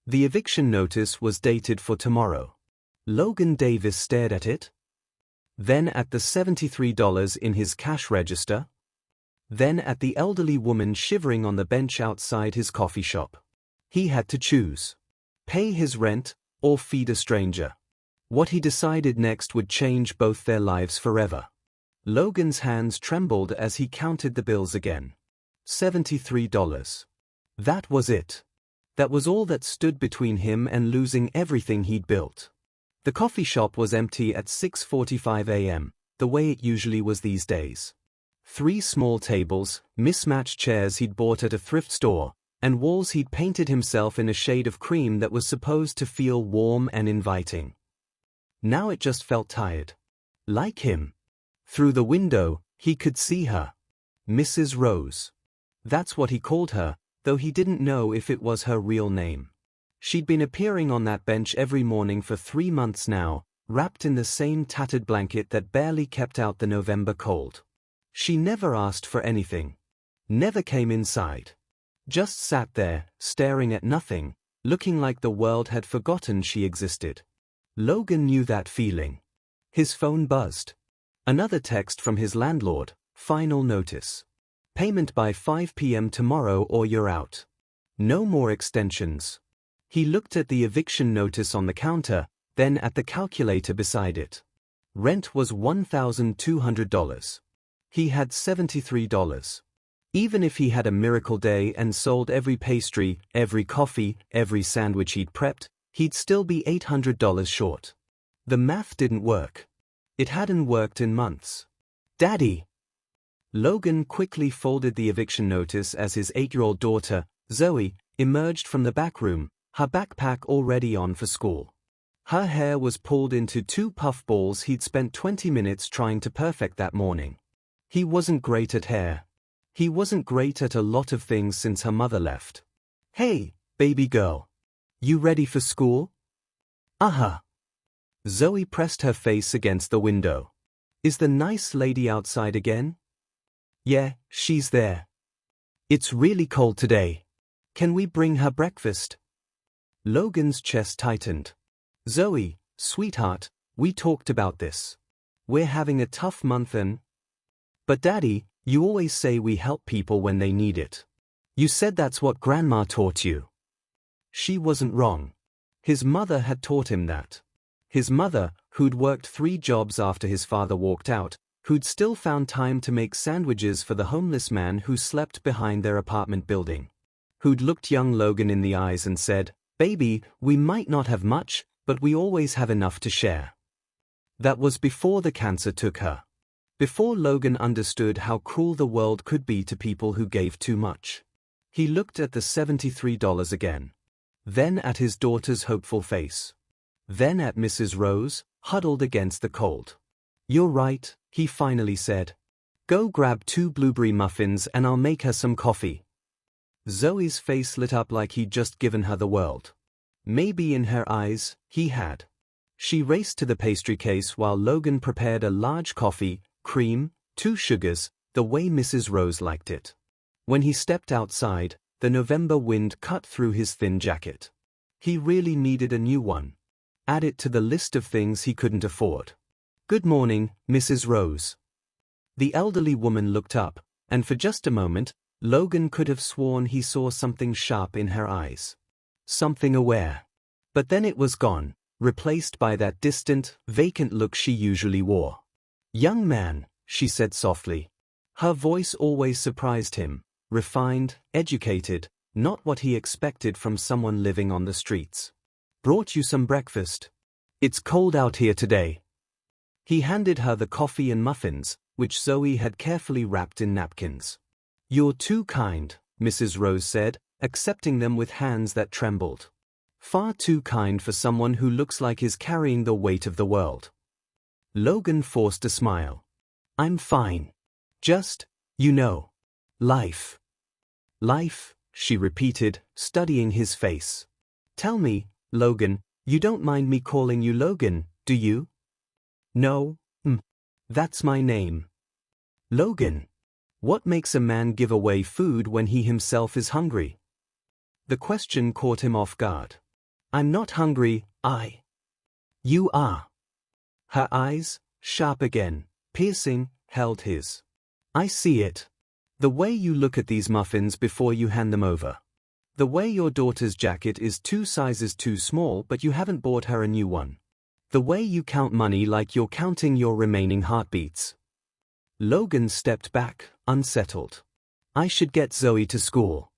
The eviction notice was dated for tomorrow. Logan Davis stared at it. Then at the $73 in his cash register. Then at the elderly woman shivering on the bench outside his coffee shop. He had to choose. Pay his rent, or feed a stranger. What he decided next would change both their lives forever. Logan's hands trembled as he counted the bills again. $73. That was it. That was all that stood between him and losing everything he'd built. The coffee shop was empty at 6:45 a.m., the way it usually was these days. 3 small tables, mismatched chairs he'd bought at a thrift store, and walls he'd painted himself in a shade of cream that was supposed to feel warm and inviting. Now it just felt tired. Like him. Through the window, he could see her. Mrs. Rose. That's what he called her, though he didn't know if it was her real name. She'd been appearing on that bench every morning for 3 months now, wrapped in the same tattered blanket that barely kept out the November cold. She never asked for anything. Never came inside. Just sat there, staring at nothing, looking like the world had forgotten she existed. Logan knew that feeling. His phone buzzed. Another text from his landlord, final notice. Payment by 5 p.m. tomorrow or you're out. No more extensions. He looked at the eviction notice on the counter, then at the calculator beside it. Rent was $1,200. He had $73. Even if he had a miracle day and sold every pastry, every coffee, every sandwich he'd prepped, he'd still be $800 short. The math didn't work. It hadn't worked in months. Daddy! Logan quickly folded the eviction notice as his 8-year-old daughter, Zoe, emerged from the back room, her backpack already on for school. Her hair was pulled into 2 puffballs he'd spent 20 minutes trying to perfect that morning. He wasn't great at hair. He wasn't great at a lot of things since her mother left. Hey, baby girl. You ready for school? Uh-huh. Zoe pressed her face against the window. Is the nice lady outside again? Yeah, she's there. It's really cold today. Can we bring her breakfast? Logan's chest tightened. Zoe, sweetheart, we talked about this. We're having a tough month and... But Daddy, you always say we help people when they need it. You said that's what Grandma taught you. She wasn't wrong. His mother had taught him that. His mother, who'd worked 3 jobs after his father walked out, who'd still found time to make sandwiches for the homeless man who slept behind their apartment building. Who'd looked young Logan in the eyes and said, "Baby, we might not have much, but we always have enough to share." That was before the cancer took her. Before Logan understood how cruel the world could be to people who gave too much. He looked at the $73 again. Then at his daughter's hopeful face. Then at Mrs. Rose, huddled against the cold. "You're right," he finally said. "Go grab 2 blueberry muffins and I'll make her some coffee." Zoe's face lit up like he'd just given her the world. Maybe in her eyes, he had. She raced to the pastry case while Logan prepared a large coffee, cream, 2 sugars, the way Mrs. Rose liked it. When he stepped outside, the November wind cut through his thin jacket. He really needed a new one. Add it to the list of things he couldn't afford. "Good morning, Mrs. Rose." The elderly woman looked up, and for just a moment, Logan could have sworn he saw something sharp in her eyes. Something aware. But then it was gone, replaced by that distant, vacant look she usually wore. "Young man," she said softly. Her voice always surprised him, refined, educated, not what he expected from someone living on the streets. "Brought you some breakfast. It's cold out here today." He handed her the coffee and muffins, which Zoe had carefully wrapped in napkins. "You're too kind," Mrs. Rose said, accepting them with hands that trembled. "Far too kind for someone who looks like he's carrying the weight of the world." Logan forced a smile. "I'm fine. Just, life." "Life," she repeated, studying his face. "Tell me, Logan, you don't mind me calling you Logan, do you?" "No, that's my name." "Logan. What makes a man give away food when he himself is hungry?" The question caught him off guard. I'm not hungry, You are. Her eyes, sharp again, piercing, held his. I see it. The way you look at these muffins before you hand them over. The way your daughter's jacket is 2 sizes too small but you haven't bought her a new one. The way you count money like you're counting your remaining heartbeats. Logan stepped back, unsettled. I should get Zoe to school.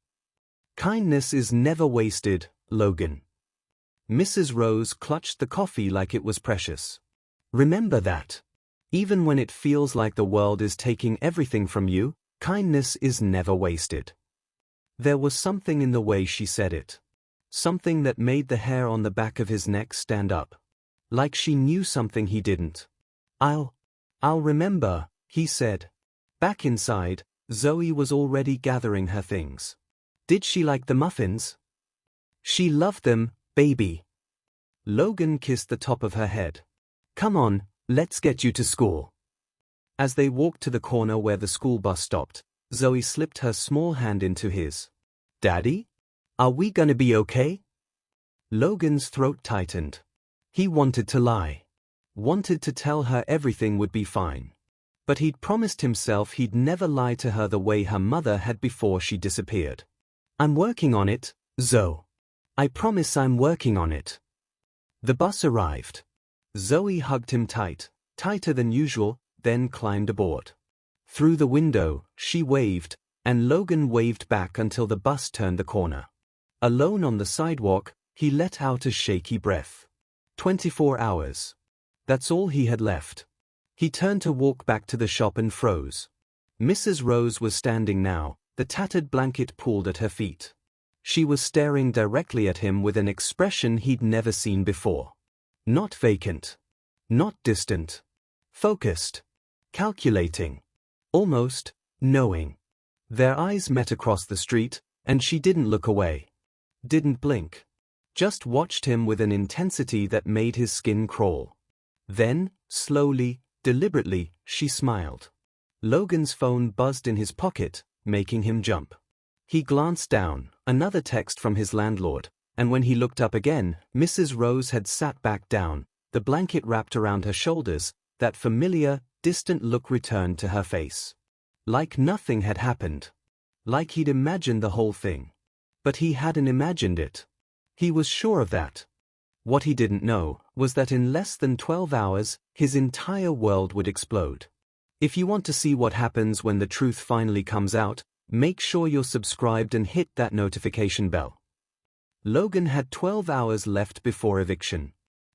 Kindness is never wasted, Logan. Mrs. Rose clutched the coffee like it was precious. Remember that. Even when it feels like the world is taking everything from you, kindness is never wasted. There was something in the way she said it. Something that made the hair on the back of his neck stand up. Like she knew something he didn't. I'll remember, he said. Back inside, Zoe was already gathering her things. Did she like the muffins? She loved them, baby. Logan kissed the top of her head. Come on, let's get you to school. As they walked to the corner where the school bus stopped, Zoe slipped her small hand into his. Daddy? Are we gonna be okay? Logan's throat tightened. He wanted to lie. Wanted to tell her everything would be fine. But he'd promised himself he'd never lie to her the way her mother had before she disappeared. I'm working on it, Zoe. I promise I'm working on it. The bus arrived. Zoe hugged him tight, tighter than usual, then climbed aboard. Through the window, she waved, and Logan waved back until the bus turned the corner. Alone on the sidewalk, he let out a shaky breath. 24 hours. That's all he had left. He turned to walk back to the shop and froze. Mrs. Rose was standing now, the tattered blanket pulled at her feet. She was staring directly at him with an expression he'd never seen before. Not vacant. Not distant. Focused. Calculating. Almost knowing. Their eyes met across the street, and she didn't look away. Didn't blink. Just watched him with an intensity that made his skin crawl. Then, slowly, deliberately, she smiled. Logan's phone buzzed in his pocket, making him jump. He glanced down, another text from his landlord, and when he looked up again, Mrs. Rose had sat back down, the blanket wrapped around her shoulders, that familiar, distant look returned to her face. Like nothing had happened. Like he'd imagined the whole thing. But he hadn't imagined it. He was sure of that. What he didn't know was that in less than 12 hours, his entire world would explode. If you want to see what happens when the truth finally comes out, make sure you're subscribed and hit that notification bell. Logan had 12 hours left before eviction.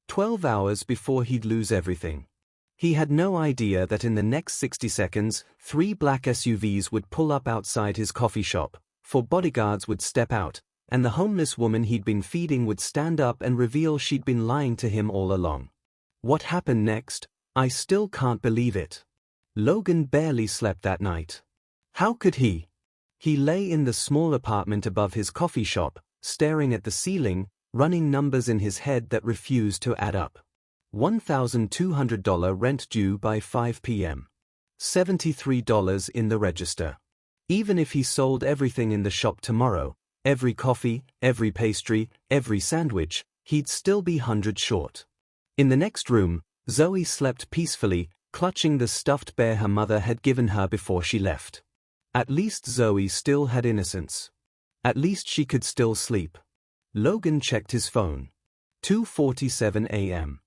12 hours before he'd lose everything. He had no idea that in the next 60 seconds, 3 black SUVs would pull up outside his coffee shop, 4 bodyguards would step out, and the homeless woman he'd been feeding would stand up and reveal she'd been lying to him all along. What happened next? I still can't believe it. Logan barely slept that night. How could he? He lay in the small apartment above his coffee shop, staring at the ceiling, running numbers in his head that refused to add up. $1,200 rent due by 5 p.m. $73 in the register. Even if he sold everything in the shop tomorrow, every coffee, every pastry, every sandwich, he'd still be 100 short. In the next room, Zoe slept peacefully, clutching the stuffed bear her mother had given her before she left. At least Zoe still had innocence. At least she could still sleep. Logan checked his phone. 2:47 a.m.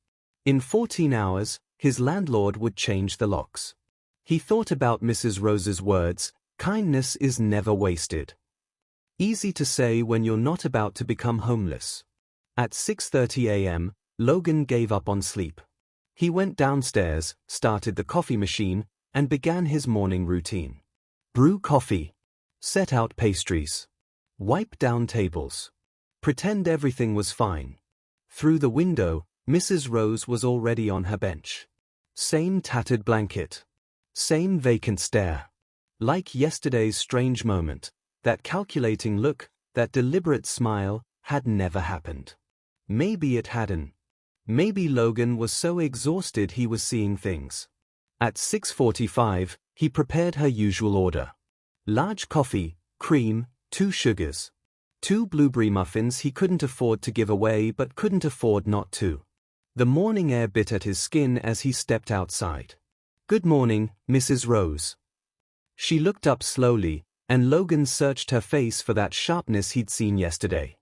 In 14 hours, his landlord would change the locks. He thought about Mrs. Rose's words, kindness is never wasted. Easy to say when you're not about to become homeless. At 6:30 a.m., Logan gave up on sleep. He went downstairs, started the coffee machine, and began his morning routine. Brew coffee. Set out pastries. Wipe down tables. Pretend everything was fine. Through the window, Mrs. Rose was already on her bench. Same tattered blanket. Same vacant stare. Like yesterday's strange moment, that calculating look, that deliberate smile, had never happened. Maybe it hadn't. Maybe Logan was so exhausted he was seeing things. At 6:45, he prepared her usual order. Large coffee, cream, 2 sugars. 2 blueberry muffins he couldn't afford to give away but couldn't afford not to. The morning air bit at his skin as he stepped outside. "Good morning, Mrs. Rose." She looked up slowly, and Logan searched her face for that sharpness he'd seen yesterday.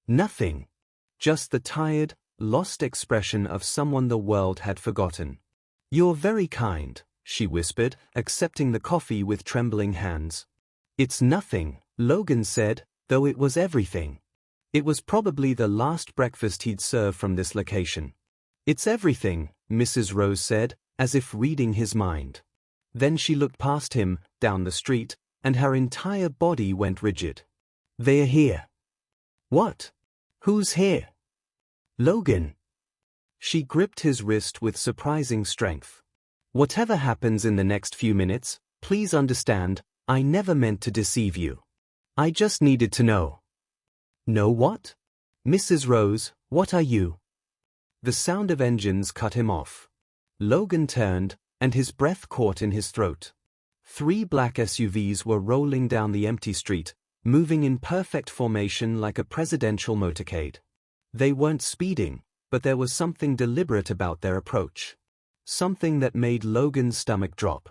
Nothing. Just the tired, lost expression of someone the world had forgotten. "You're very kind," she whispered, accepting the coffee with trembling hands. "It's nothing," Logan said, though it was everything. It was probably the last breakfast he'd serve from this location. "It's everything," Mrs. Rose said, as if reading his mind. Then she looked past him, down the street, and her entire body went rigid. "They're here." "What? Who's here?" "Logan." She gripped his wrist with surprising strength. "Whatever happens in the next few minutes, please understand, I never meant to deceive you. I just needed to know." "Know what?" "Mrs. Rose, what are you?" The sound of engines cut him off. Logan turned, and his breath caught in his throat. 3 black SUVs were rolling down the empty street, moving in perfect formation like a presidential motorcade. They weren't speeding, but there was something deliberate about their approach. Something that made Logan's stomach drop.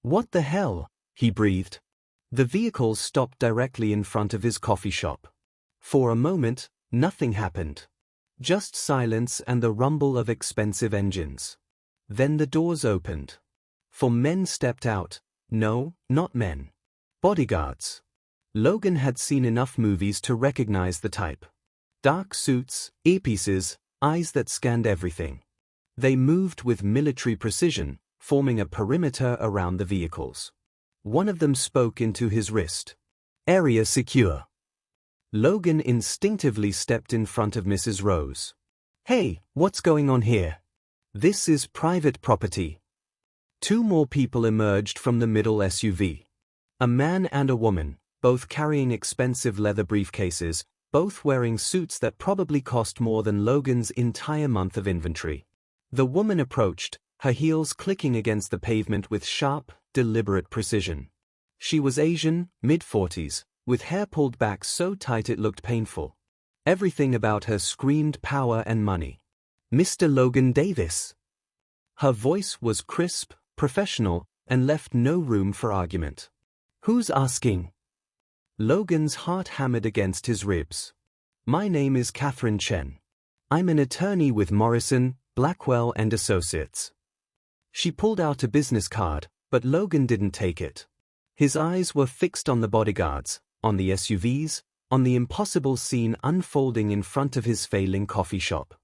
"What the hell?" he breathed. The vehicles stopped directly in front of his coffee shop. For a moment, nothing happened. Just silence and the rumble of expensive engines. Then the doors opened. 4 men stepped out. No, not men. Bodyguards. Logan had seen enough movies to recognize the type. Dark suits, earpieces, eyes that scanned everything. They moved with military precision, forming a perimeter around the vehicles. One of them spoke into his wrist. "Area secure." Logan instinctively stepped in front of Mrs. Rose. "Hey, what's going on here? This is private property." 2 more people emerged from the middle SUV. A man and a woman, both carrying expensive leather briefcases, both wearing suits that probably cost more than Logan's entire month of inventory. The woman approached, her heels clicking against the pavement with sharp, deliberate precision. She was Asian, mid-40s, with hair pulled back so tight it looked painful. Everything about her screamed power and money. "Mr. Logan Davis." Her voice was crisp, professional, and left no room for argument. "Who's asking?" Logan's heart hammered against his ribs. "My name is Catherine Chen. I'm an attorney with Morrison, Blackwell and Associates." She pulled out a business card, but Logan didn't take it. His eyes were fixed on the bodyguards, on the SUVs, on the impossible scene unfolding in front of his failing coffee shop.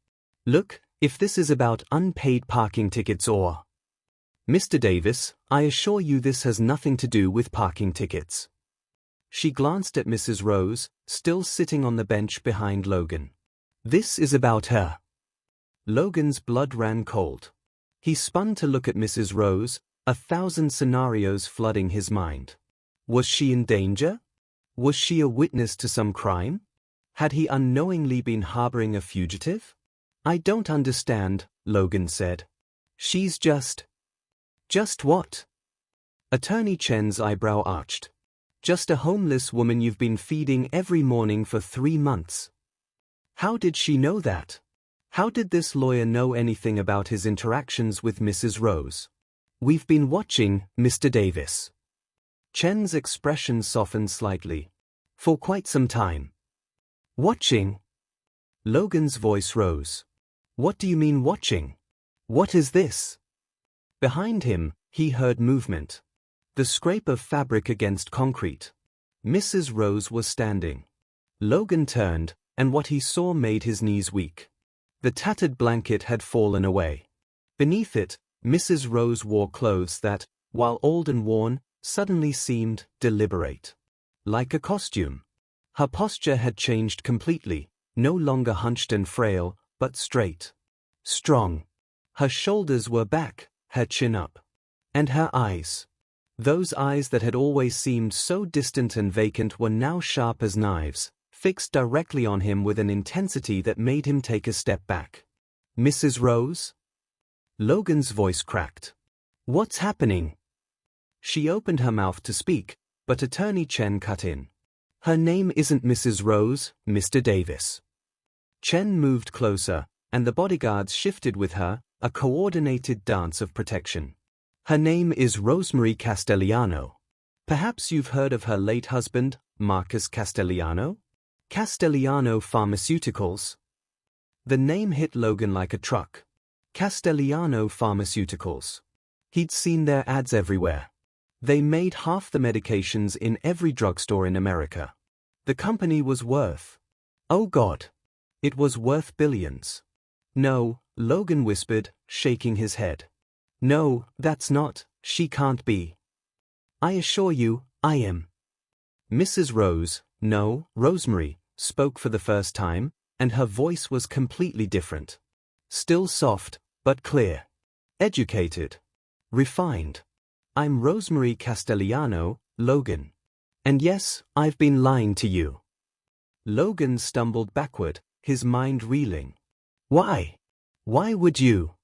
"Look, if this is about unpaid parking tickets or—" "Mr. Davis, I assure you this has nothing to do with parking tickets." She glanced at Mrs. Rose, still sitting on the bench behind Logan. "This is about her." Logan's blood ran cold. He spun to look at Mrs. Rose, 1,000 scenarios flooding his mind. Was she in danger? Was she a witness to some crime? Had he unknowingly been harboring a fugitive? "I don't understand," Logan said. "She's just—" "Just what?" Attorney Chen's eyebrow arched. "Just a homeless woman you've been feeding every morning for 3 months." How did she know that? How did this lawyer know anything about his interactions with Mrs. Rose? "We've been watching, Mr. Davis." Chen's expression softened slightly. "For quite some time." "Watching?" Logan's voice rose. "What do you mean watching? What is this?" Behind him, he heard movement. The scrape of fabric against concrete. Mrs. Rose was standing. Logan turned, and what he saw made his knees weak. The tattered blanket had fallen away. Beneath it, Mrs. Rose wore clothes that, while old and worn, suddenly seemed deliberate. Like a costume. Her posture had changed completely, no longer hunched and frail, but straight. Strong. Her shoulders were back, her chin up. And her eyes. Those eyes that had always seemed so distant and vacant were now sharp as knives, fixed directly on him with an intensity that made him take a step back. "Mrs. Rose?" Logan's voice cracked. "What's happening?" She opened her mouth to speak, but Attorney Chen cut in. Her name isn't Mrs. Rose, Mr. Davis. Chen moved closer, and the bodyguards shifted with her, a coordinated dance of protection. Her name is Rosemary Castellano. Perhaps you've heard of her late husband, Marcus Castellano? Castellano Pharmaceuticals. The name hit Logan like a truck. Castellano Pharmaceuticals. He'd seen their ads everywhere. They made half the medications in every drugstore in America. The company was worth... oh God! It was worth billions. No, Logan whispered, shaking his head. No, that's not, she can't be. I assure you, I am. Mrs. Rose, no, Rosemary, spoke for the first time, and her voice was completely different. Still soft, but clear. Educated. Refined. I'm Rosemary Castellano, Logan. And yes, I've been lying to you. Logan stumbled backward, his mind reeling. Why? Why would you?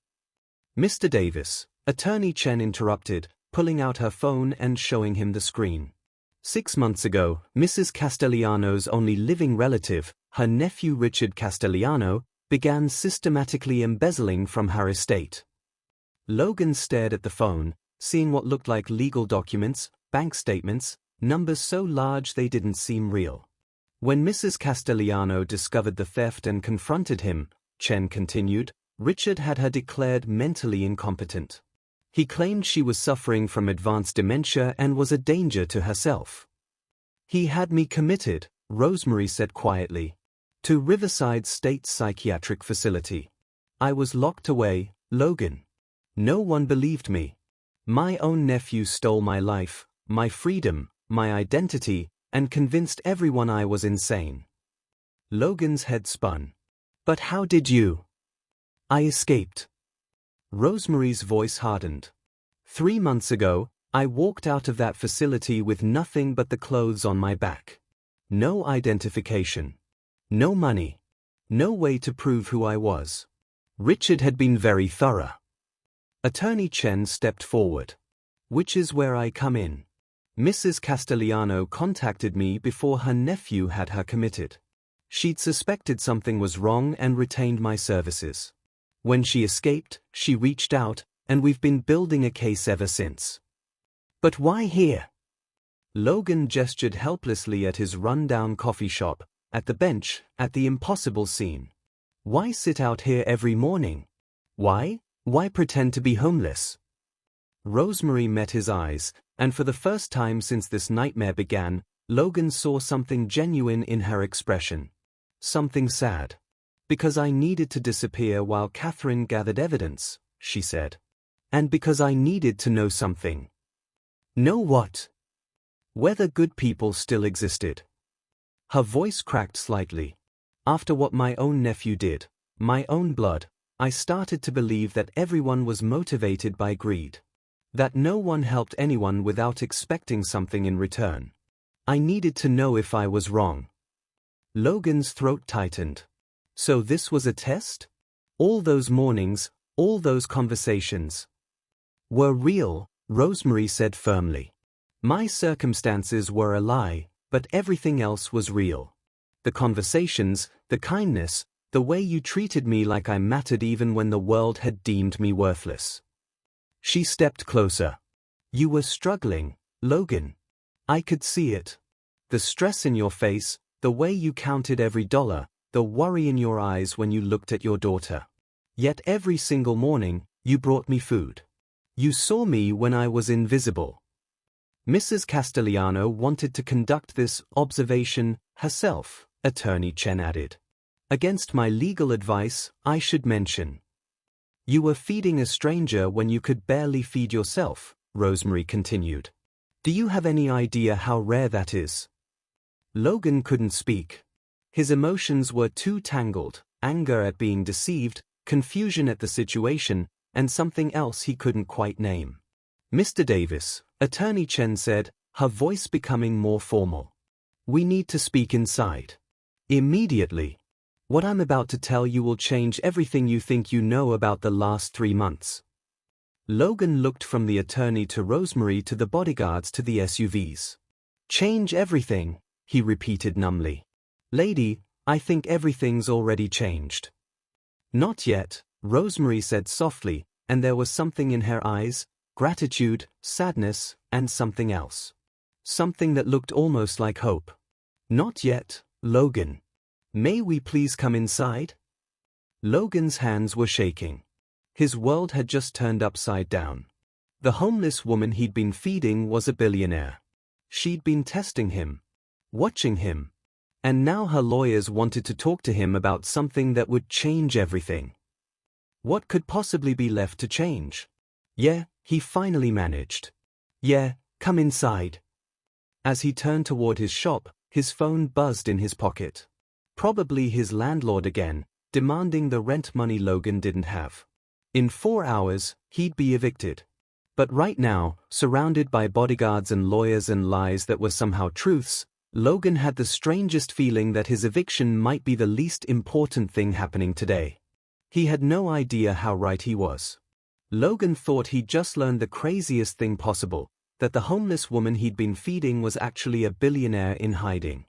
Mr. Davis, Attorney Chen interrupted, pulling out her phone and showing him the screen. 6 months ago, Mrs. Castellano's only living relative, her nephew Richard Castellano, began systematically embezzling from her estate. Logan stared at the phone, seeing what looked like legal documents, bank statements, numbers so large they didn't seem real. When Mrs. Castellano discovered the theft and confronted him, Chen continued, Richard had her declared mentally incompetent. He claimed she was suffering from advanced dementia and was a danger to herself. He had me committed, Rosemary said quietly, to Riverside State Psychiatric Facility. I was locked away, Logan. No one believed me. My own nephew stole my life, my freedom, my identity, and convinced everyone I was insane. Logan's head spun. But how did you? I escaped. Rosemary's voice hardened. 3 months ago, I walked out of that facility with nothing but the clothes on my back. No identification. No money. No way to prove who I was. Richard had been very thorough. Attorney Chen stepped forward. Which is where I come in. Mrs. Castellano contacted me before her nephew had her committed. She'd suspected something was wrong and retained my services. When she escaped, she reached out, and we've been building a case ever since. But why here? Logan gestured helplessly at his run-down coffee shop, at the bench, at the impossible scene. Why sit out here every morning? Why? Why pretend to be homeless? Rosemary met his eyes, and for the first time since this nightmare began, Logan saw something genuine in her expression. Something sad. Because I needed to disappear while Catherine gathered evidence, she said. And because I needed to know something. Know what? Whether good people still existed. Her voice cracked slightly. After what my own nephew did, my own blood, I started to believe that everyone was motivated by greed. That no one helped anyone without expecting something in return. I needed to know if I was wrong. Logan's throat tightened. So this was a test? All those mornings, all those conversations were real, Rosemary said firmly. My circumstances were a lie, but everything else was real. The conversations, the kindness, the way you treated me like I mattered even when the world had deemed me worthless. She stepped closer. You were struggling, Logan. I could see it. The stress in your face, the way you counted every dollar, the worry in your eyes when you looked at your daughter. Yet every single morning, you brought me food. You saw me when I was invisible. Mrs. Castellano wanted to conduct this observation herself, Attorney Chen added. Against my legal advice, I should mention. You were feeding a stranger when you could barely feed yourself, Rosemary continued. Do you have any idea how rare that is? Logan couldn't speak. His emotions were too tangled, anger at being deceived, confusion at the situation, and something else he couldn't quite name. Mr. Davis, Attorney Chen said, her voice becoming more formal. We need to speak inside. Immediately. What I'm about to tell you will change everything you think you know about the last 3 months. Logan looked from the attorney to Rosemary to the bodyguards to the SUVs. Change everything, he repeated numbly. Lady, I think everything's already changed. Not yet, Rosemary said softly, and there was something in her eyes, gratitude, sadness, and something else. Something that looked almost like hope. Not yet, Logan. May we please come inside? Logan's hands were shaking. His world had just turned upside down. The homeless woman he'd been feeding was a billionaire. She'd been testing him, watching him. And now her lawyers wanted to talk to him about something that would change everything. What could possibly be left to change? Yeah, he finally managed. Yeah, come inside. As he turned toward his shop, his phone buzzed in his pocket. Probably his landlord again, demanding the rent money Logan didn't have. In 4 hours, he'd be evicted. But right now, surrounded by bodyguards and lawyers and lies that were somehow truths, Logan had the strangest feeling that his eviction might be the least important thing happening today. He had no idea how right he was. Logan thought he'd just learned the craziest thing possible, that the homeless woman he'd been feeding was actually a billionaire in hiding.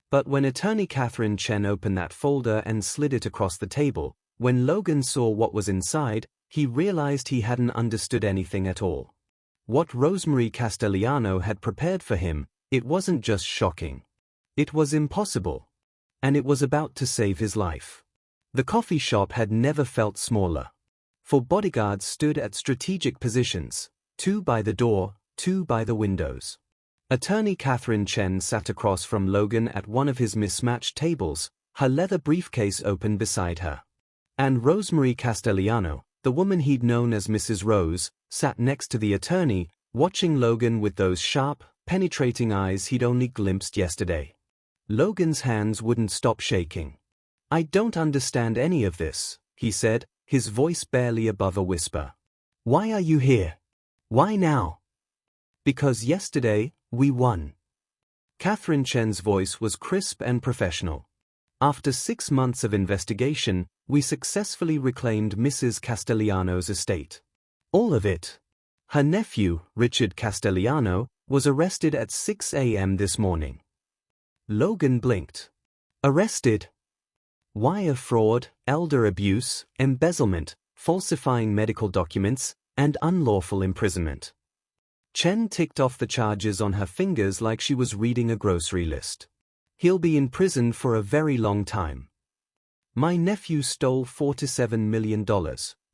But when attorney Catherine Chen opened that folder and slid it across the table, when Logan saw what was inside, he realized he hadn't understood anything at all. What Rosemary Castellano had prepared for him, it wasn't just shocking. It was impossible. And it was about to save his life. The coffee shop had never felt smaller. 4 bodyguards stood at strategic positions, 2 by the door, 2 by the windows. Attorney Catherine Chen sat across from Logan at one of his mismatched tables, her leather briefcase open beside her. And Rosemary Castellano, the woman he'd known as Mrs. Rose, sat next to the attorney, watching Logan with those sharp, penetrating eyes he'd only glimpsed yesterday. Logan's hands wouldn't stop shaking. I don't understand any of this, he said, his voice barely above a whisper. Why are you here? Why now? Because yesterday, we won. Catherine Chen's voice was crisp and professional. After 6 months of investigation, we successfully reclaimed Mrs. Castellano's estate. All of it. Her nephew, Richard Castellano, was arrested at 6 a.m. this morning. Logan blinked. Arrested? Wire fraud, elder abuse, embezzlement, falsifying medical documents, and unlawful imprisonment. Chen ticked off the charges on her fingers like she was reading a grocery list. He'll be in prison for a very long time. My nephew stole $4 to $7 million,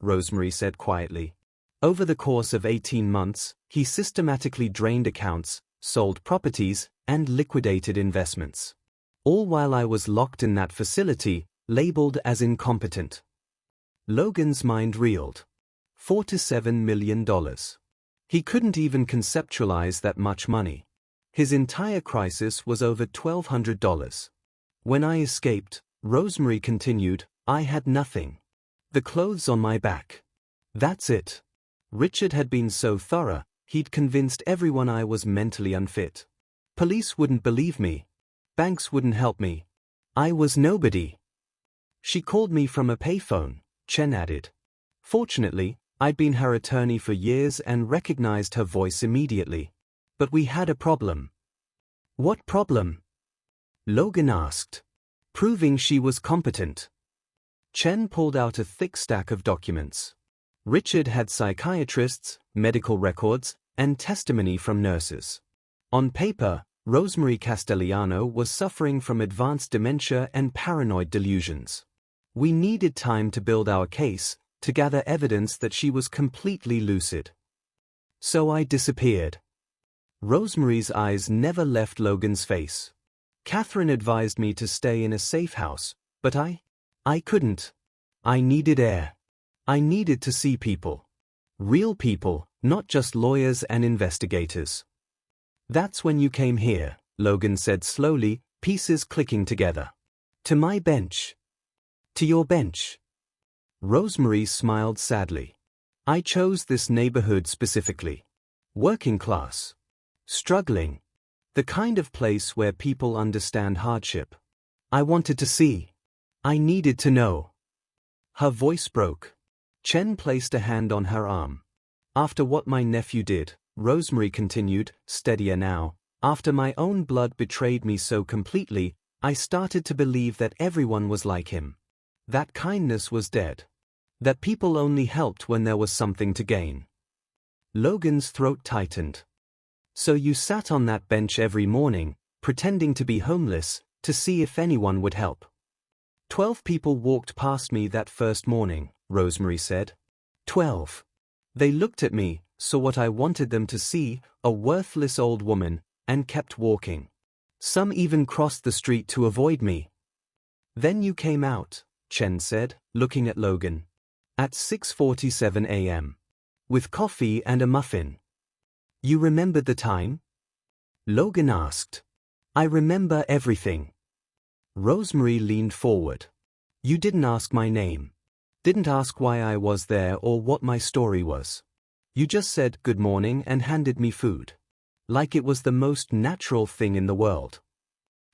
Rosemary said quietly. Over the course of 18 months, he systematically drained accounts, sold properties, and liquidated investments. All while I was locked in that facility, labeled as incompetent. Logan's mind reeled. $4 to $7 million. He couldn't even conceptualize that much money. His entire crisis was over $1,200. When I escaped, Rosemary continued, I had nothing. The clothes on my back. That's it. Richard had been so thorough, he'd convinced everyone I was mentally unfit. Police wouldn't believe me. Banks wouldn't help me. I was nobody. She called me from a payphone, Chen added. Fortunately, I'd been her attorney for years and recognized her voice immediately. But we had a problem. What problem? Logan asked. Proving she was competent. Chen pulled out a thick stack of documents. Richard had psychiatrists, medical records, and testimony from nurses. On paper, Rosemary Castellano was suffering from advanced dementia and paranoid delusions. We needed time to build our case, to gather evidence that she was completely lucid. So I disappeared. Rosemary's eyes never left Logan's face. Catherine advised me to stay in a safe house, but I couldn't. I needed air. I needed to see people. Real people, not just lawyers and investigators. That's when you came here, Logan said slowly, pieces clicking together. To my bench. To your bench. Rosemary smiled sadly. I chose this neighborhood specifically. Working class. Struggling. The kind of place where people understand hardship. I wanted to see. I needed to know. Her voice broke. Chen placed a hand on her arm. After what my nephew did, Rosemary continued, steadier now, After my own blood betrayed me so completely, I started to believe that everyone was like him. That kindness was dead. That people only helped when there was something to gain. Logan's throat tightened. So you sat on that bench every morning, pretending to be homeless, to see if anyone would help. 12 people walked past me that first morning, Rosemary said. 12. They looked at me, saw what I wanted them to see, a worthless old woman, and kept walking. Some even crossed the street to avoid me. Then you came out, Chen said, looking at Logan. At 6:47 a.m. With coffee and a muffin. You remembered the time? Logan asked. I remember everything. Rosemary leaned forward. You didn't ask my name. Didn't ask why I was there or what my story was. You just said good morning and handed me food. Like it was the most natural thing in the world.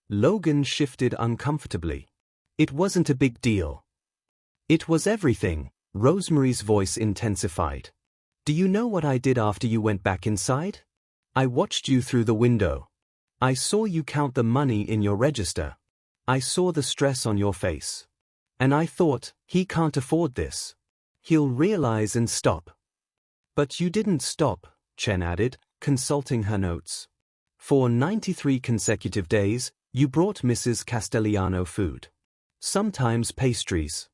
Logan shifted uncomfortably. It wasn't a big deal. It was everything. Rosemary's voice intensified. Do you know what I did after you went back inside? I watched you through the window. I saw you count the money in your register. I saw the stress on your face. And I thought, he can't afford this. He'll realize and stop. But you didn't stop, Chen added, consulting her notes. For 93 consecutive days, you brought Mrs. Castellano food. Sometimes pastries.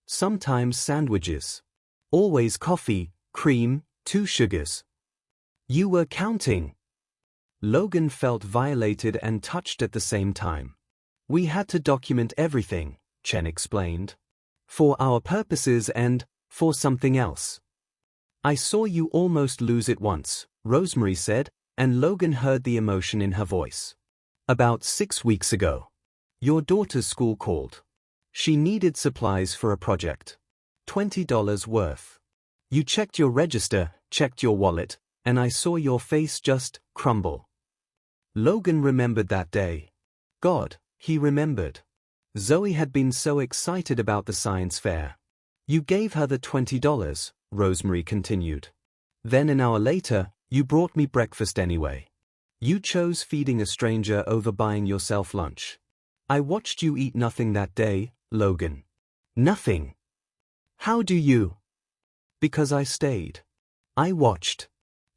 Sometimes sandwiches. Always coffee, cream, 2 sugars. You were counting. Logan felt violated and touched at the same time. We had to document everything, Chen explained. For our purposes and for something else. I saw you almost lose it once, Rosemary said, and Logan heard the emotion in her voice. About 6 weeks ago. Your daughter's school called. She needed supplies for a project. $20 worth. You checked your register, checked your wallet, and I saw your face just crumble. Logan remembered that day. God, he remembered. Zoe had been so excited about the science fair. You gave her the $20, Rosemary continued. Then an hour later, you brought me breakfast anyway. You chose feeding a stranger over buying yourself lunch. I watched you eat nothing that day, Logan. Nothing. How do you? Because I stayed. I watched.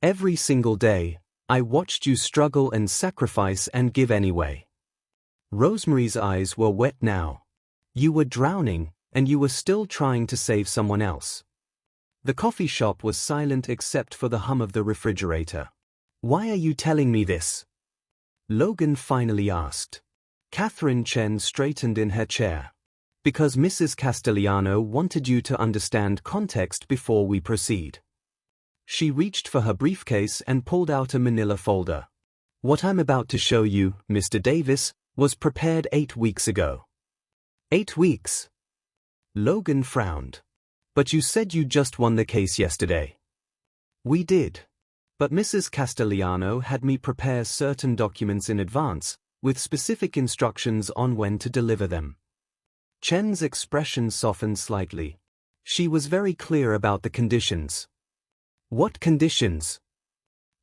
Every single day, I watched you struggle and sacrifice and give anyway. Rosemary's eyes were wet now. You were drowning, and you were still trying to save someone else. The coffee shop was silent except for the hum of the refrigerator. Why are you telling me this? Logan finally asked. Catherine Chen straightened in her chair. Because Mrs. Castellano wanted you to understand context before we proceed. She reached for her briefcase and pulled out a manila folder. What I'm about to show you, Mr. Davis, was prepared 8 weeks ago. 8 weeks? Logan frowned. But you said you just won the case yesterday. We did. But Mrs. Castellano had me prepare certain documents in advance, with specific instructions on when to deliver them. Chen's expression softened slightly. She was very clear about the conditions. What conditions?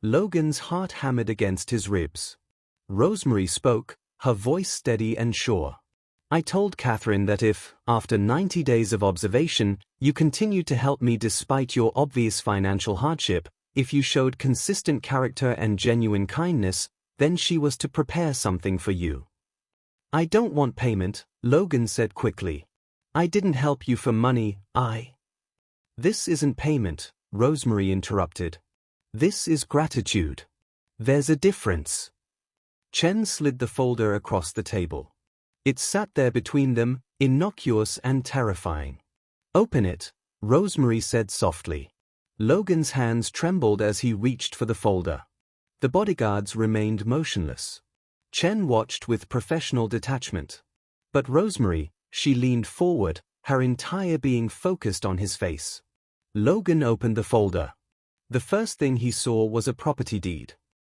Logan's heart hammered against his ribs. Rosemary spoke, her voice steady and sure. I told Catherine that if, after 90 days of observation, you continued to help me despite your obvious financial hardship, if you showed consistent character and genuine kindness, then she was to prepare something for you. I don't want payment, Logan said quickly. I didn't help you for money, This isn't payment, Rosemary interrupted. This is gratitude. There's a difference. Chen slid the folder across the table. It sat there between them, innocuous and terrifying. Open it, Rosemary said softly. Logan's hands trembled as he reached for the folder. The bodyguards remained motionless. Chen watched with professional detachment. But Rosemary, she leaned forward, her entire being focused on his face. Logan opened the folder. The first thing he saw was a property deed.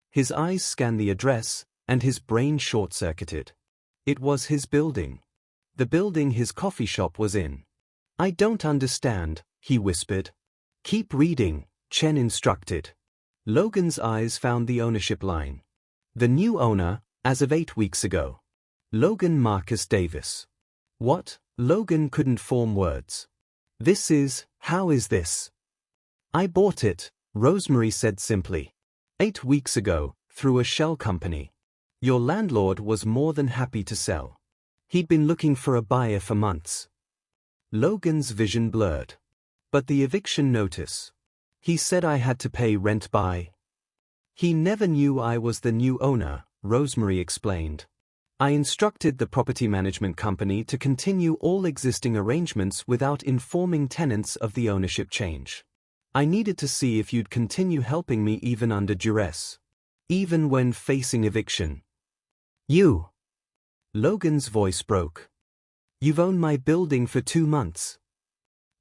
His eyes scanned the address, and his brain short-circuited. It was his building. The building his coffee shop was in. I don't understand, he whispered. Keep reading, Chen instructed. Logan's eyes found the ownership line. The new owner, as of 8 weeks ago. Logan Marcus Davis. What? Logan couldn't form words. How is this? I bought it, Rosemary said simply. 8 weeks ago, through a shell company. Your landlord was more than happy to sell. He'd been looking for a buyer for months. Logan's vision blurred. But the eviction notice. He said I had to pay rent by. He never knew I was the new owner, Rosemary explained. I instructed the property management company to continue all existing arrangements without informing tenants of the ownership change. I needed to see if you'd continue helping me even under duress. Even when facing eviction. You. Logan's voice broke. You've owned my building for 2 months.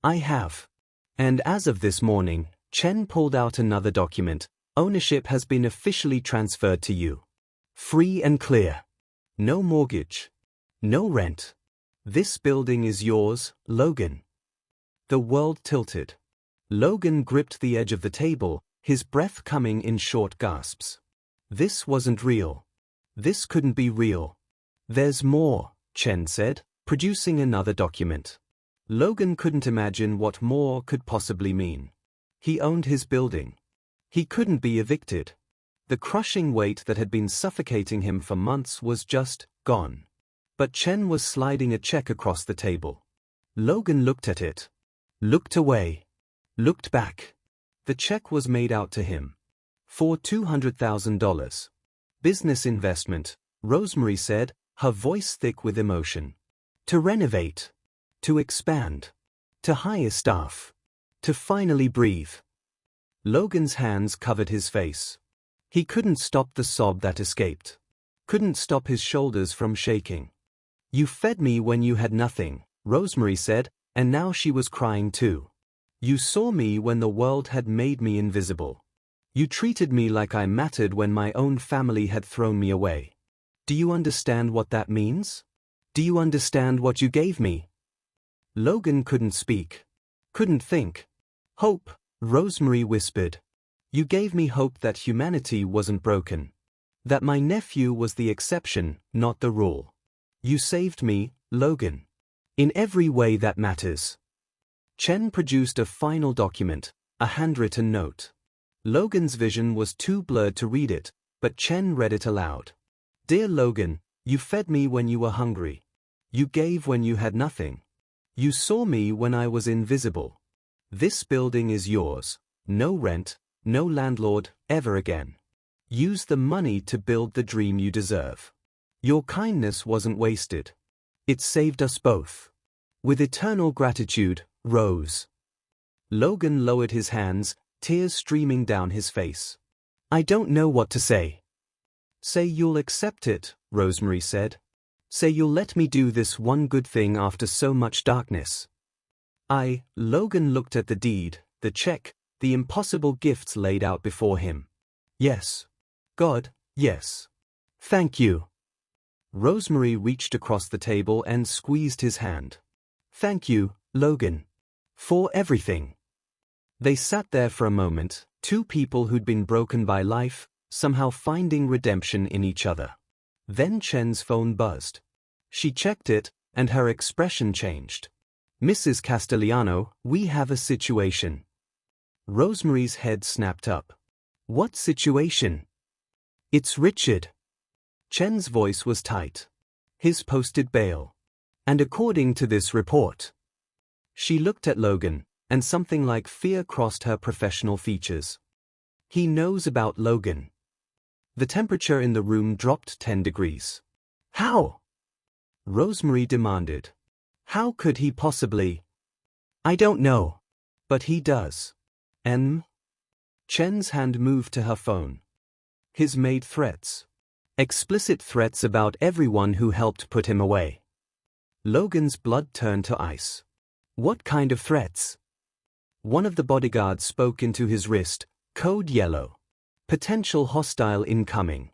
I have. And as of this morning, Chen pulled out another document. Ownership has been officially transferred to you. Free and clear. No mortgage. No rent. This building is yours, Logan. The world tilted. Logan gripped the edge of the table, his breath coming in short gasps. This wasn't real. This couldn't be real. There's more, Chen said, producing another document. Logan couldn't imagine what more could possibly mean. He owned his building. He couldn't be evicted. The crushing weight that had been suffocating him for months was just gone. But Chen was sliding a check across the table. Logan looked at it. Looked away. Looked back. The check was made out to him. For $200,000. Business investment, Rosemary said, her voice thick with emotion. To renovate. To expand. To hire staff. To finally breathe. Logan's hands covered his face. He couldn't stop the sob that escaped. Couldn't stop his shoulders from shaking. You fed me when you had nothing, Rosemary said, and now she was crying too. You saw me when the world had made me invisible. You treated me like I mattered when my own family had thrown me away. Do you understand what that means? Do you understand what you gave me? Logan couldn't speak. Couldn't think. Hope, Rosemary whispered. You gave me hope that humanity wasn't broken. That my nephew was the exception, not the rule. You saved me, Logan. In every way that matters. Chen produced a final document, a handwritten note. Logan's vision was too blurred to read it, but Chen read it aloud. Dear Logan, you fed me when you were hungry. You gave when you had nothing. You saw me when I was invisible. This building is yours. No rent, no landlord, ever again. Use the money to build the dream you deserve. Your kindness wasn't wasted. It saved us both. With eternal gratitude, Rose. Logan lowered his hands, tears streaming down his face. I don't know what to say. Say you'll accept it, Rosemary said. Say you'll let me do this one good thing after so much darkness. Logan looked at the deed, the check, the impossible gifts laid out before him. Yes. God, yes. Thank you. Rosemary reached across the table and squeezed his hand. Thank you, Logan. For everything. They sat there for a moment, two people who'd been broken by life, somehow finding redemption in each other. Then Chen's phone buzzed. She checked it, and her expression changed. Mrs. Castellano, we have a situation. Rosemary's head snapped up. What situation? It's Richard. Chen's voice was tight. His posted bail. And according to this report. She looked at Logan, and something like fear crossed her professional features. He knows about Logan. The temperature in the room dropped 10 degrees. How? Rosemary demanded. How could he possibly? I don't know. But he does. Chen's hand moved to her phone. His made threats. Explicit threats about everyone who helped put him away. Logan's blood turned to ice. What kind of threats? One of the bodyguards spoke into his wrist, code yellow. Potential hostile incoming.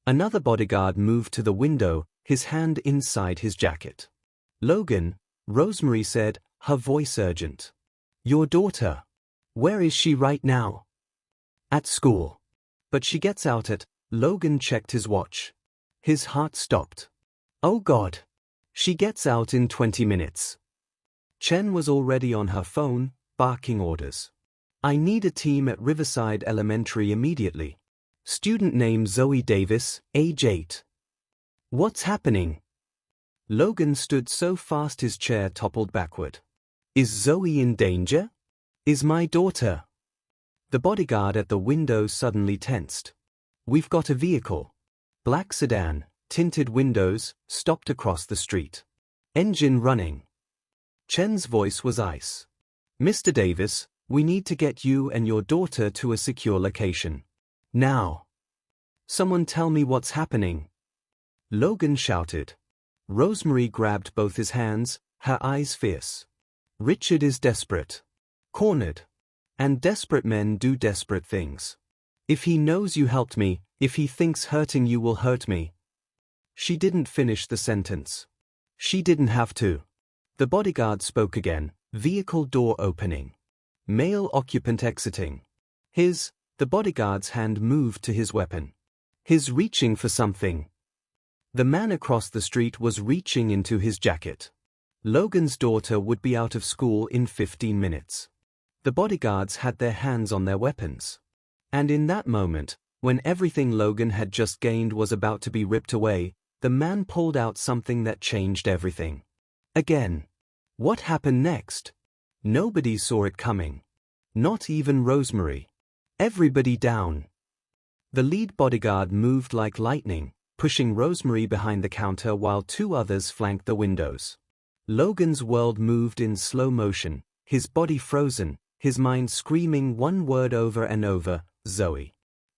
Another bodyguard moved to the window, his hand inside his jacket. Logan, Rosemary said, her voice urgent. Your daughter. Where is she right now? At school. But she gets out at Logan checked his watch. His heart stopped. Oh God. She gets out in 20 minutes. Chen was already on her phone, barking orders. I need a team at Riverside Elementary immediately. Student name Zoe Davis, age 8. What's happening? Logan stood so fast his chair toppled backward. Is Zoe in danger? Is my daughter? The bodyguard at the window suddenly tensed. We've got a vehicle. Black sedan, tinted windows, stopped across the street. Engine running. Chen's voice was ice. Mr. Davis, we need to get you and your daughter to a secure location. Now. Someone tell me what's happening. Logan shouted. Rosemary grabbed both his hands, her eyes fierce. Richard is desperate. Cornered. And desperate men do desperate things. If he knows you helped me, if he thinks hurting you will hurt me. She didn't finish the sentence. She didn't have to. The bodyguard spoke again, vehicle door opening. Male occupant exiting. The bodyguard's hand moved to his weapon. His reaching for something. The man across the street was reaching into his jacket. Logan's daughter would be out of school in 15 minutes. The bodyguards had their hands on their weapons. And in that moment, when everything Logan had just gained was about to be ripped away, the man pulled out something that changed everything. Again. What happened next? Nobody saw it coming. Not even Rosemary. Everybody down. The lead bodyguard moved like lightning, pushing Rosemary behind the counter while two others flanked the windows. Logan's world moved in slow motion, his body frozen, his mind screaming one word over and over, Zoe.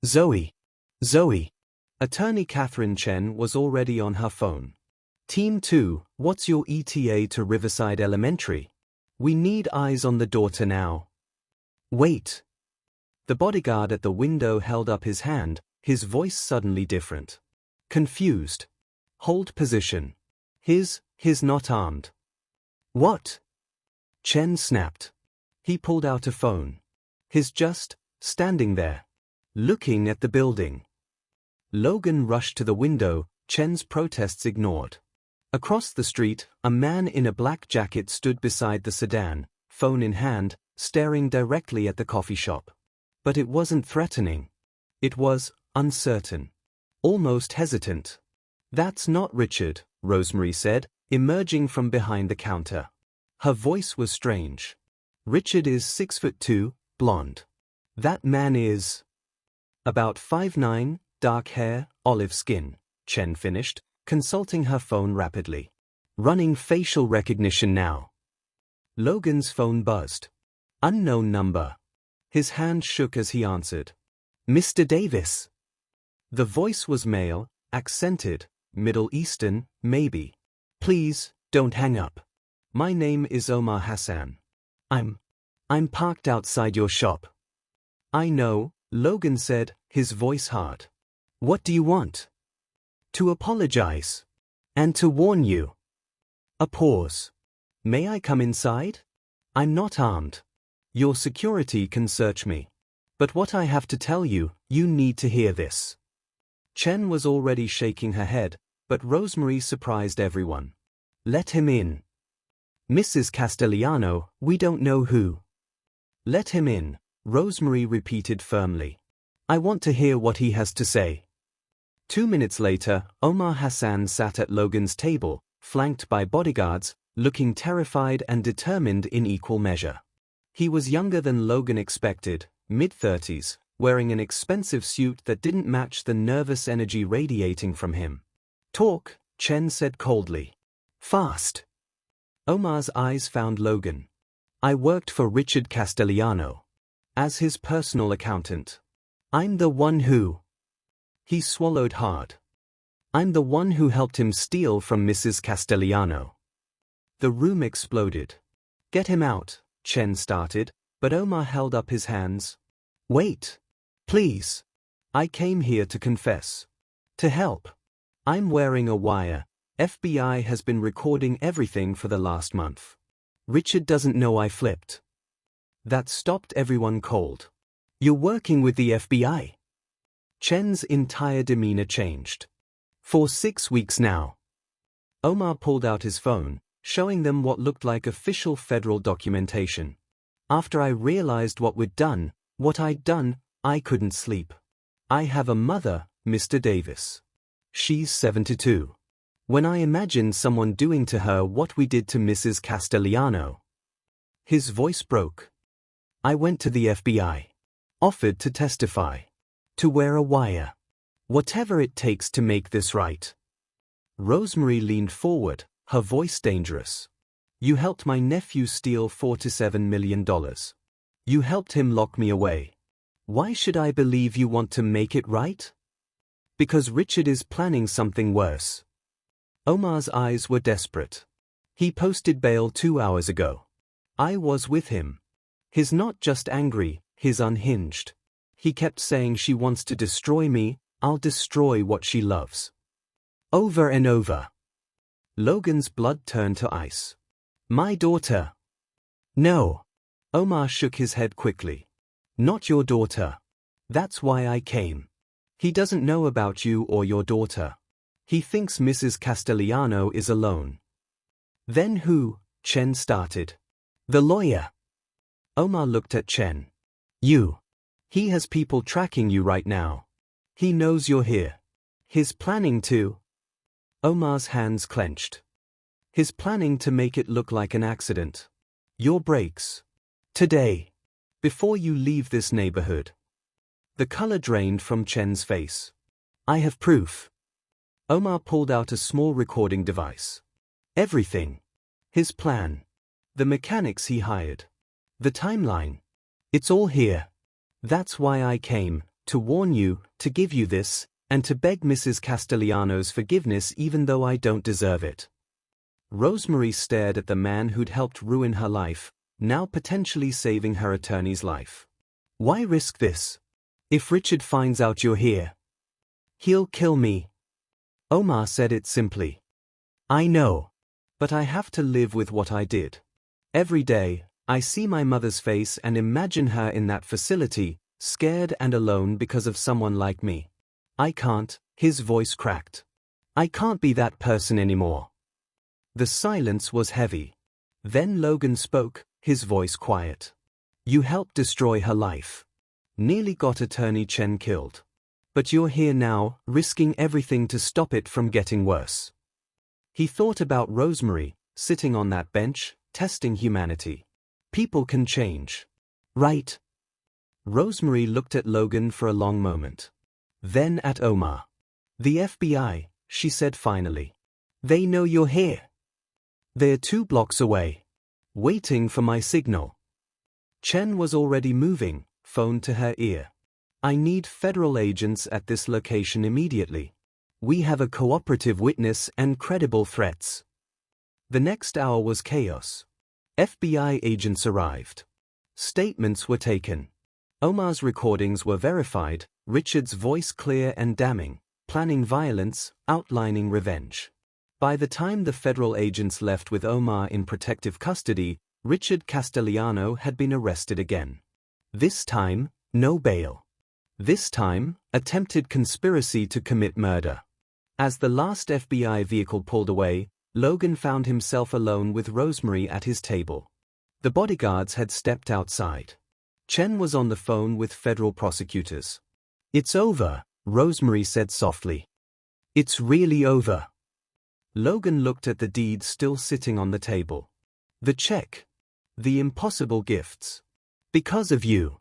Zoe. Zoe. Attorney Catherine Chen was already on her phone. Team 2, what's your ETA to Riverside Elementary? We need eyes on the daughter now. Wait. The bodyguard at the window held up his hand, his voice suddenly different. Confused. Hold position. He's not armed. What? Chen snapped. He pulled out a phone. He's just standing there, looking at the building. Logan rushed to the window, Chen's protests ignored. Across the street, a man in a black jacket stood beside the sedan, phone in hand, staring directly at the coffee shop. But it wasn't threatening. It was uncertain. Almost hesitant. That's not Richard, Rosemary said, emerging from behind the counter. Her voice was strange. Richard is 6'2", blonde. That man is about 5'9", dark hair, olive skin, Chen finished, consulting her phone rapidly. Running facial recognition now. Logan's phone buzzed. Unknown number. His hand shook as he answered. Mr. Davis. The voice was male, accented, Middle Eastern, maybe. Please, don't hang up. My name is Omar Hassan. I'm parked outside your shop. I know, Logan said, his voice hard. What do you want? To apologize. And to warn you. A pause. May I come inside? I'm not armed. Your security can search me. But what I have to tell you, you need to hear this. Chen was already shaking her head, but Rosemary surprised everyone. Let him in. Mrs. Castellano, we don't know who. Let him in, Rosemary repeated firmly. I want to hear what he has to say. 2 minutes later, Omar Hassan sat at Logan's table, flanked by bodyguards, looking terrified and determined in equal measure. He was younger than Logan expected, mid-30s, wearing an expensive suit that didn't match the nervous energy radiating from him. Talk, Chen said coldly. Fast. Omar's eyes found Logan. I worked for Richard Castellano. As his personal accountant. I'm the one who. He swallowed hard. I'm the one who helped him steal from Mrs. Castellano. The room exploded. Get him out, Chen started, but Omar held up his hands. Wait. Please. I came here to confess. To help. I'm wearing a wire. FBI has been recording everything for the last month. Richard doesn't know I flipped. That stopped everyone cold. You're working with the FBI? Chen's entire demeanor changed. For 6 weeks now. Omar pulled out his phone, showing them what looked like official federal documentation. After I realized what I'd done, I couldn't sleep. I have a mother, Mr. Davis. She's 72. When I imagined someone doing to her what we did to Mrs. Castellano. His voice broke. I went to the FBI. Offered to testify. To wear a wire. Whatever it takes to make this right. Rosemary leaned forward, her voice dangerous. You helped my nephew steal $4 to $7 million. You helped him lock me away. Why should I believe you want to make it right? Because Richard is planning something worse. Omar's eyes were desperate. He posted bail 2 hours ago. I was with him. He's not just angry, he's unhinged. He kept saying she wants to destroy me, I'll destroy what she loves. Over and over. Logan's blood turned to ice. My daughter. No. Omar shook his head quickly. Not your daughter. That's why I came. He doesn't know about you or your daughter. He thinks Mrs. Castellano is alone. Then who? Chen started. The lawyer. Omar looked at Chen. You. He has people tracking you right now. He knows you're here. He's planning to. Omar's hands clenched. He's planning to make it look like an accident. Your breaks. Today. Before you leave this neighborhood. The color drained from Chen's face. I have proof. Omar pulled out a small recording device. Everything. His plan. The mechanics he hired. The timeline. It's all here. That's why I came, to warn you, to give you this, and to beg Mrs. Castellano's forgiveness even though I don't deserve it. Rosemary stared at the man who'd helped ruin her life, now potentially saving her attorney's life. Why risk this? If Richard finds out you're here, he'll kill me. Omar said it simply. I know. But I have to live with what I did. Every day, I see my mother's face and imagine her in that facility, scared and alone because of someone like me. I can't, his voice cracked. I can't be that person anymore. The silence was heavy. Then Logan spoke, his voice quiet. You helped destroy her life. Nearly got attorney Chen killed. But you're here now, risking everything to stop it from getting worse. He thought about Rosemary, sitting on that bench, testing humanity. People can change. Right? Rosemary looked at Logan for a long moment. Then at Omar. The FBI, she said finally. They know you're here. They're 2 blocks away. Waiting for my signal. Chen was already moving, phone to her ear. I need federal agents at this location immediately. We have a cooperative witness and credible threats. The next hour was chaos. FBI agents arrived. Statements were taken. Omar's recordings were verified, Richard's voice clear and damning, planning violence, outlining revenge. By the time the federal agents left with Omar in protective custody, Richard Castellano had been arrested again. This time, no bail. This time, attempted conspiracy to commit murder. As the last FBI vehicle pulled away, Logan found himself alone with Rosemary at his table. The bodyguards had stepped outside. Chen was on the phone with federal prosecutors. It's over, Rosemary said softly. It's really over. Logan looked at the deed still sitting on the table. The check. The impossible gifts. Because of you.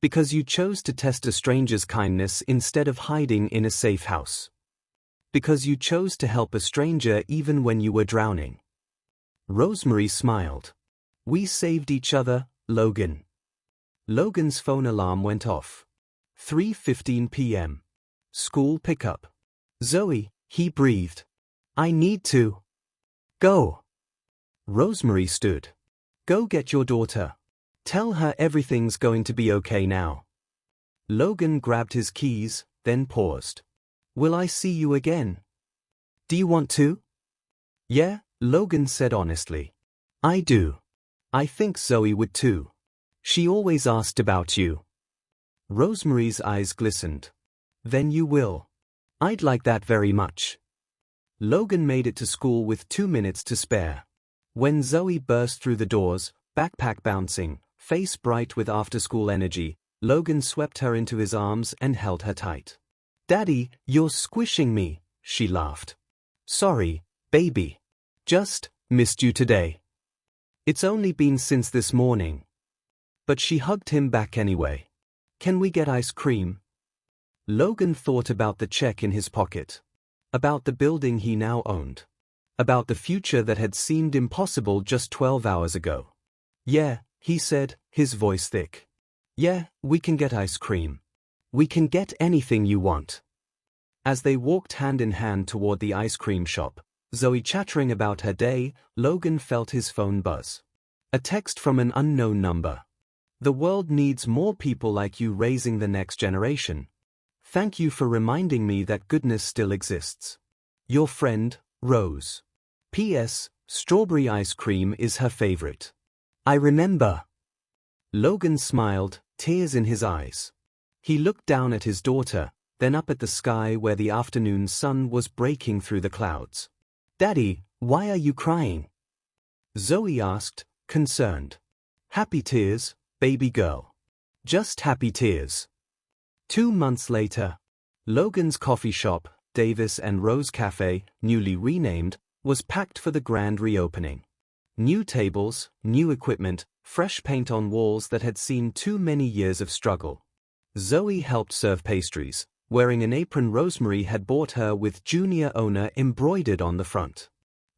Because you chose to test a stranger's kindness instead of hiding in a safe house. Because you chose to help a stranger even when you were drowning. Rosemary smiled. We saved each other, Logan. Logan's phone alarm went off. 3:15 p.m. School pickup. Zoe, he breathed. I need to. Go. Rosemary stood. Go get your daughter. Tell her everything's going to be okay now. Logan grabbed his keys, then paused. Will I see you again? Do you want to? Yeah, Logan said honestly. I do. I think Zoe would too. She always asked about you. Rosemary's eyes glistened. Then you will. I'd like that very much. Logan made it to school with 2 minutes to spare. When Zoe burst through the doors, backpack bouncing, face bright with after-school energy, Logan swept her into his arms and held her tight. "Daddy, you're squishing me," she laughed. "Sorry, baby. Just missed you today. It's only been since this morning." But she hugged him back anyway. "Can we get ice cream?" Logan thought about the check in his pocket. About the building he now owned. About the future that had seemed impossible just 12 hours ago. "Yeah," he said, his voice thick. "Yeah, we can get ice cream. We can get anything you want." As they walked hand in hand toward the ice cream shop, Zoe chattering about her day, Logan felt his phone buzz. A text from an unknown number. "The world needs more people like you raising the next generation. Thank you for reminding me that goodness still exists. Your friend, Rose. P.S. Strawberry ice cream is her favorite. I remember." Logan smiled, tears in his eyes. He looked down at his daughter, then up at the sky where the afternoon sun was breaking through the clouds. "Daddy, why are you crying?" Zoe asked, concerned. "Happy tears, baby girl. Just happy tears." 2 months later, Logan's coffee shop, Davis and Rose Cafe, newly renamed, was packed for the grand reopening. New tables, new equipment, fresh paint on walls that had seen too many years of struggle. Zoe helped serve pastries, wearing an apron Rosemary had bought her with junior owner embroidered on the front.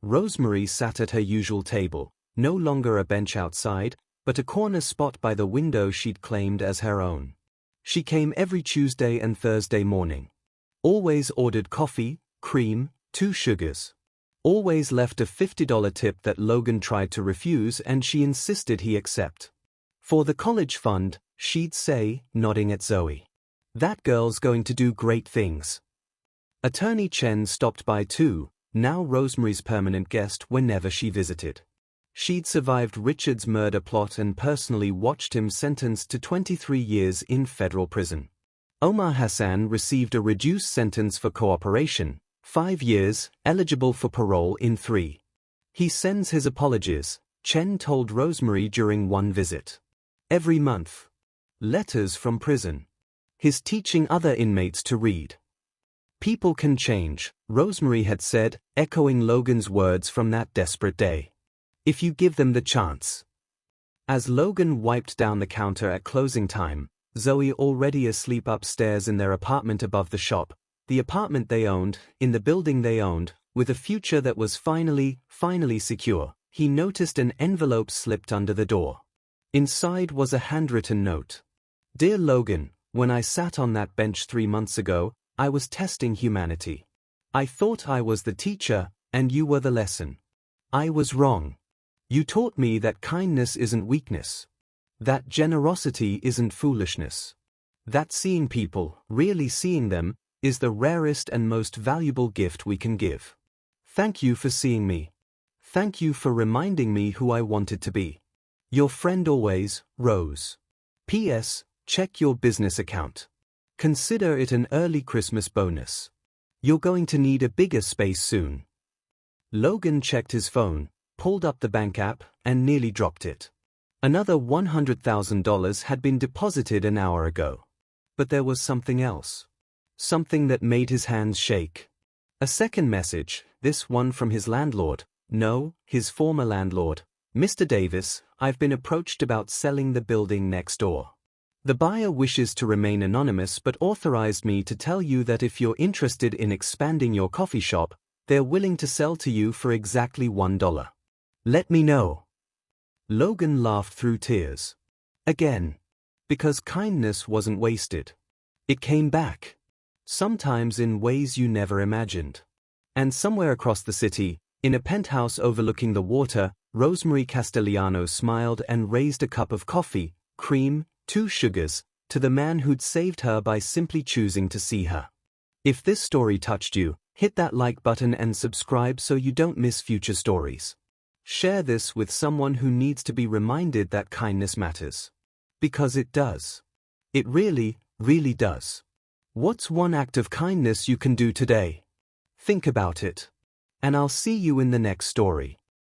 Rosemary sat at her usual table, no longer a bench outside, but a corner spot by the window she'd claimed as her own. She came every Tuesday and Thursday morning. Always ordered coffee, cream, 2 sugars. Always left a $50 tip that Logan tried to refuse and she insisted he accept. "For the college fund," she'd say, nodding at Zoe. "That girl's going to do great things." Attorney Chen stopped by too, now Rosemary's permanent guest whenever she visited. She'd survived Richard's murder plot and personally watched him sentenced to 23 years in federal prison. Omar Hassan received a reduced sentence for cooperation, 5 years, eligible for parole in 3. He sends his apologies, Chen told Rosemary during one visit. Every month. Letters from prison. He's teaching other inmates to read. People can change, Rosemary had said, echoing Logan's words from that desperate day. If you give them the chance. As Logan wiped down the counter at closing time, Zoe already asleep upstairs in their apartment above the shop, the apartment they owned, in the building they owned, with a future that was finally secure, he noticed an envelope slipped under the door. Inside was a handwritten note. "Dear Logan, when I sat on that bench 3 months ago, I was testing humanity. I thought I was the teacher, and you were the lesson. I was wrong. You taught me that kindness isn't weakness. That generosity isn't foolishness. That seeing people, really seeing them, is the rarest and most valuable gift we can give. Thank you for seeing me. Thank you for reminding me who I wanted to be. Your friend always, Rose. P.S. Check your business account. Consider it an early Christmas bonus. You're going to need a bigger space soon." Logan checked his phone, pulled up the bank app, and nearly dropped it. Another $100,000 had been deposited an hour ago. But there was something else. Something that made his hands shake. A second message, this one from his landlord. No, his former landlord. "Mr. Davis, I've been approached about selling the building next door. The buyer wishes to remain anonymous but authorized me to tell you that if you're interested in expanding your coffee shop, they're willing to sell to you for exactly $1. Let me know." Logan laughed through tears. Again. Because kindness wasn't wasted. It came back. Sometimes in ways you never imagined. And somewhere across the city, in a penthouse overlooking the water, Rosemary Castellano smiled and raised a cup of coffee, cream, 2 sugars, to the man who'd saved her by simply choosing to see her. If this story touched you, hit that like button and subscribe so you don't miss future stories. Share this with someone who needs to be reminded that kindness matters. Because it does. It really, really does. What's one act of kindness you can do today? Think about it. And I'll see you in the next story.